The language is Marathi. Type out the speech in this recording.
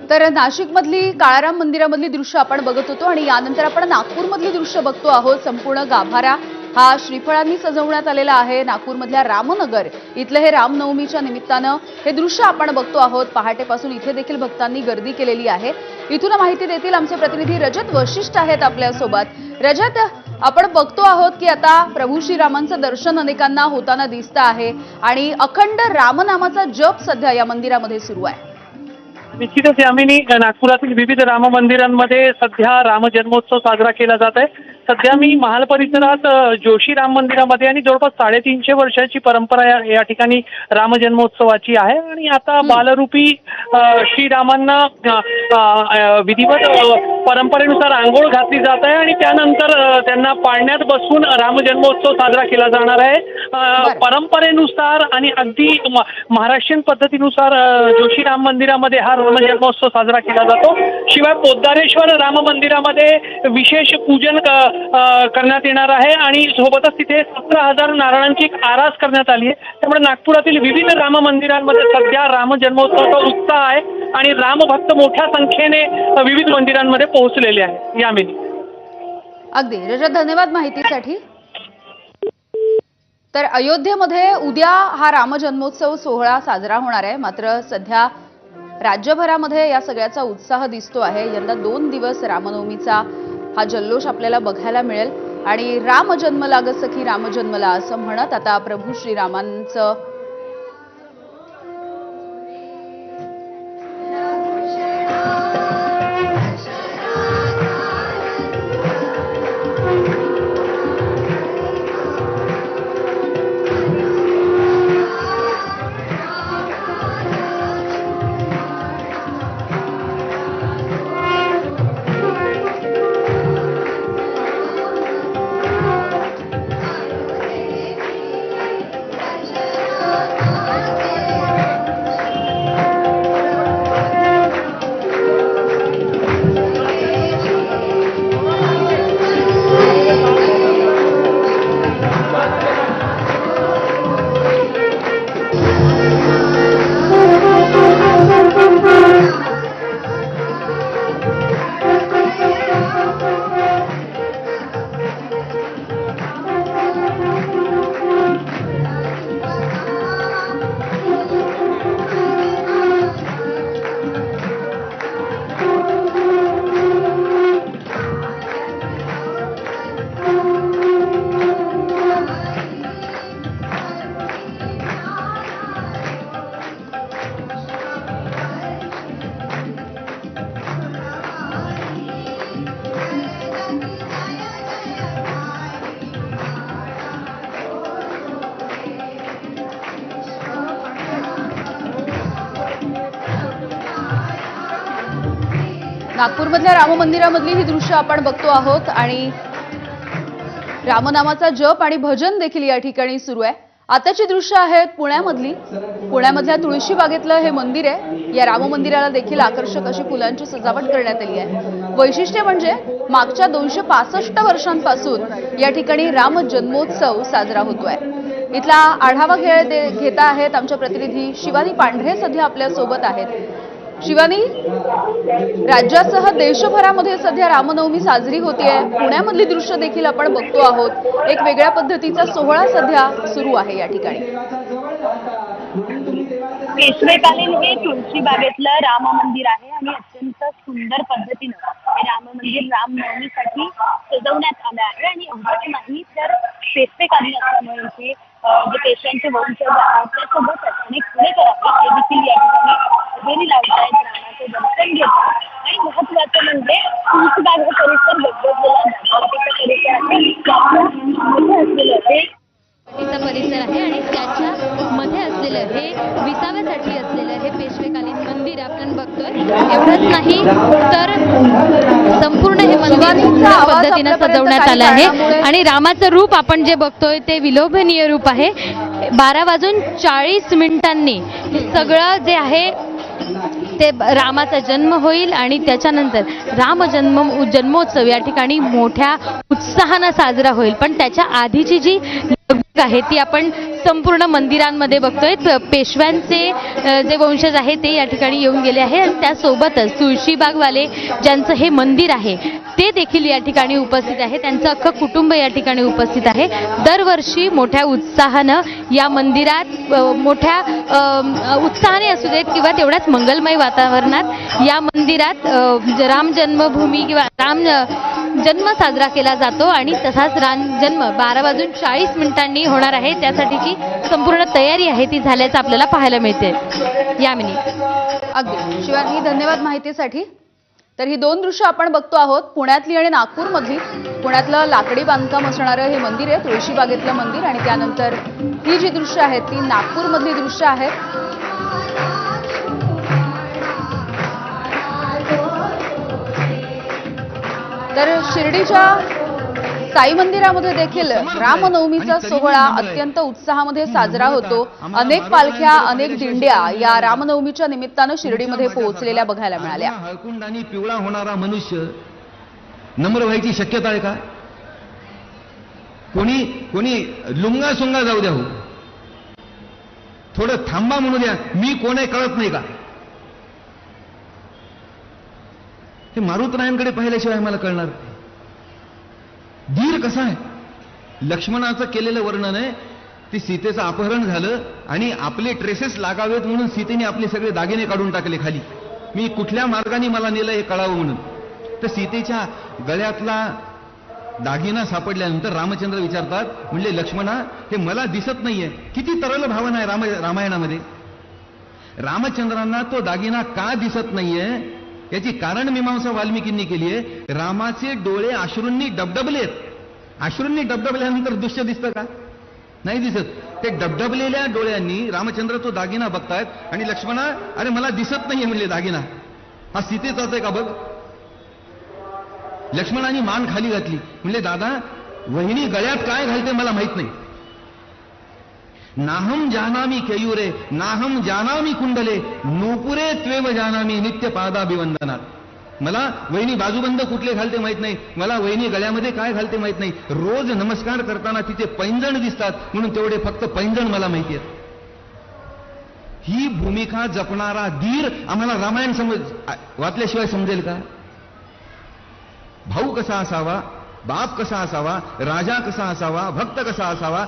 तर नाशिकमधली काळाराम मंदिरामधली दृश्य आपण बघत होतो आणि यानंतर आपण नागपूरमधली दृश्य बघतो आहोत। संपूर्ण गाभारा हा श्रीफळांनी सजवण्यात आलेला आहे। नागपूरमधल्या रामनगर इथलं हे रामनवमीच्या निमित्तानं हे दृश्य आपण बघतो आहोत। पहाटेपासून इथे देखील भक्तांनी गर्दी केलेली आहे। इथून माहिती देतील आमचे प्रतिनिधी रजत वशिष्ठ आहेत आपल्या सोबत। रजत, आपण बघतो आहोत की आता प्रभू श्रीरामांचं दर्शन अनेकांना होताना दिसतं आहे आणि अखंड रामनामाचा जप सध्या या मंदिरामध्ये सुरू आहे। निश्चितच यामिनी नागपुरातील विविध राम मंदिरांमध्ये सध्या राम जन्मोत्सव साजरा केला जात आहे। सध्या मी महाल परिसरात जोशी राम मंदिरामध्ये आणि जवळपास 350 वर्षाची परंपरा या ठिकाणी राम जन्मोत्सवाची आहे आणि आता बालरूपी श्रीरामांना विधिवत परंपरेनुसार आंघोळ घातली जात आहे आणि त्यानंतर त्यांना पाळण्यात बसवून राम जन्मोत्सव साजरा केला जाणार आहे। परंपरेनुसार आणि अगदी महाराष्ट्रीयन पद्धतीनुसार जोशी राम मंदिरामध्ये हा राम जन्मोत्सव साजरा केला जातो। शिवाय पोद्दारेश्वर राम मंदिरामध्ये विशेष पूजन करण्यात येणार आहे आणि सोबतच तिथे 17,000 नारळांची आरास करण्यात आली आहे। त्यामुळे नागपुरातील विविध राम मंदिरांमध्ये सध्या राम जन्मोत्सवाचा उत्साह आहे आणि रामभक्त मोठ्या संख्येने विविध मंदिरांमध्ये पोहोचलेले आहेत। यामिनी अगदी रजत, धन्यवाद माहितीसाठी। तर अयोध्येमध्ये उद्या हा राम जन्मोत्सव सोहळा साजरा होणार आहे। मात्र सध्या राज्यभरामध्ये या सगळ्याचा उत्साह दिसतो आहे। यंदा 2 दिवस रामनवमीचा हा जल्लोष आपल्याला बघायला मिळेल आणि राम जन्मला ग सखी राम जन्मला असं म्हणत आता प्रभू श्रीरामांचं नागपूरमधल्या राम मंदिरामधली ही दृश्य आपण बघतो आहोत आणि रामनामाचा जप आणि भजन देखील या ठिकाणी सुरू आहे। आताची दृश्य आहेत पुण्यामधल्या तुळशी बागेतलं हे मंदिर आहे। या राम मंदिराला देखील आकर्षक अशी फुलांची सजावट करण्यात आली आहे। वैशिष्ट्य म्हणजे मागच्या 265 वर्षांपासून या ठिकाणी राम जन्मोत्सव साजरा होतोय। इथला आढावा घेता आहेत आमच्या प्रतिनिधी शिवानी पांढरे सध्या आपल्या सोबत आहेत। शिवानी, राज्यासह देशभरामध्ये सध्या रामनवमी साजरी होतीये। पुण्यामधली दृश्य देखील आपण बघतो आहोत। एक वेगळ्या पद्धतीचा सोहळा सध्या सुरू आहे या ठिकाणी। पेशवेकालीन हे तुळशी बागेतलं राम मंदिर आहे आणि अत्यंत सुंदर पद्धतीनं हे राम मंदिर रामनवमीसाठी सजवण्यात आलं आहे आणि एवढंच नाही तर पेशवेकालीन असल्यामुळे इथे जे पेशव्यांचे वंशज आहेत त्यासोबतच अनेक पुणेकर आहेत ते देखील या ठिकाणी हजेरी लावत आहेत, रामाचं दर्शन घेतात आणि महत्वाचं म्हणजे तुळशी बाग हा परिसर गजबजलेला परिसर आहे आणि त्याच्या मध्ये असलेलं हे विसाव्यासाठी असलेलं हे पेशवेकालीन मंदिर आपण बघतोय। एवढंच नाही तर संपूर्ण हे मंदिर पद्धतीने सजवण्यात आलं आहे आणि रामाचं रूप आपण जे बघतोय ते विलोभनीय रूप आहे। 12:40 हे सगळं जे आहे ते रामाचा जन्म होईल आणि त्याच्यानंतर जन्मोत्सव या ठिकाणी मोठ्या उत्साहाने साजरा होईल। पण त्याच्या आधीची जी आहे ती आपण संपूर्ण मंदिरांमध्ये बघतोय. पेशव्यांचे जे वंशज आहे ते या ठिकाणी येऊन गेले आहे आणि त्यासोबतच तुळशीबागवाले ज्यांचं हे मंदिर आहे ते देखील या ठिकाणी उपस्थित आहे. त्यांचं अख्खं कुटुंब या ठिकाणी उपस्थित आहे. दरवर्षी मोठ्या उत्साहानं या मंदिरात मोठ्या उत्साहाने असू देत किंवा तेवढ्याच मंगलमय वातावरणात या मंदिरात राम जन्मभूमी किंवा राम जन्म साजरा केला जातो आणि तसाच राम जन्म 12:40 होणार आहे. त्यासाठीची संपूर्ण तयारी आहे ती झाल्याचं आपल्याला पाहायला मिळते. यामिनी. अगदी शिवानी, धन्यवाद माहितीसाठी. तर ही दोन दृश्य आपण बघतो आहोत, पुण्यातली आणि नागपूरमधली. पुण्यातलं लाकडी बांधकाम असणारं हे मंदिर आहे, तुळशीबागेतलं मंदिर, आणि त्यानंतर ही जी दृश्य आहेत ती नागपूरमधली दृश्य आहेत. तर शिर्डीच्या साई मंदिरामध्ये देखील रामनवमीचा सोहळा अत्यंत उत्साहामध्ये साजरा होतो. अनेक पालख्या, अनेक दिंड्या या रामनवमीच्या निमित्तानं शिर्डीमध्ये पोहोचलेल्या बघायला मिळाल्या. हळकुंड आणि पिवळा होणारा मनुष्य नम्र व्हायची शक्यता आहे का? कोणी लुंगा सुंगा जाऊ द्या, हो थोडं थांबा म्हणू द्या, मी कोण आहे कळत नाही का? हे मारुतरायांकडे पाहिल्याशिवाय मला कळणार. धीर कसा आहे? लक्ष्मणाचं केलेलं वर्णन आहे, ती सीतेचं अपहरण झालं आणि आपले ट्रेसेस लागावेत म्हणून सीतेने आपले सगळे दागिने काढून टाकले खाली. मी कुठल्या मार्गाने मला नेलं हे कळावं म्हणून. तर सीतेच्या गळ्यातला दागिना सापडल्यानंतर रामचंद्र विचारतात, म्हणजे लक्ष्मणा हे मला दिसत नाहीये. किती तरल भावना आहे रामायणामध्ये. रामचंद्रांना तो दागिना का दिसत नाहीये याची कारण मीमांसा वाल्मिकींनी केली आहे. रामाचे डोळे अश्रूंनी डबडबलेत. अश्रूंनी डबडबल्यानंतर दृश्य दिसतं का? नाही दिसत. ते डबडबलेल्या डोळ्यांनी रामचंद्र तो दागिना बघतायत आणि लक्ष्मणा अरे मला दिसत नाहीये म्हणले दागिना. हा सीतेचाच आहे का बघ. लक्ष्मणाने मान खाली घातली, म्हणले दादा वहिनी गळ्यात काय घालते मला माहित नाही. नाहम जानामी केयुरे नाहम जानामी कुंडले नूपुरे त्वेव जानामी नित्य पादाभिवंदनात. मला वहिनी बाजूबंद कुठले घालते माहित नाही, मला वहिनी गळ्यामध्ये काय घालते माहित नाही. रोज नमस्कार करताना तिचे पैंजण दिसतात म्हणून तेवढे फक्त पैंजण मला माहिती आहेत. ही भूमिका जपणारा धीर आम्हाला रामायण वाचल्याशिवाय समजेल का? भाऊ कसा असावा, बाप कसा असावा, राजा कसा असावा, भक्त कसा असावा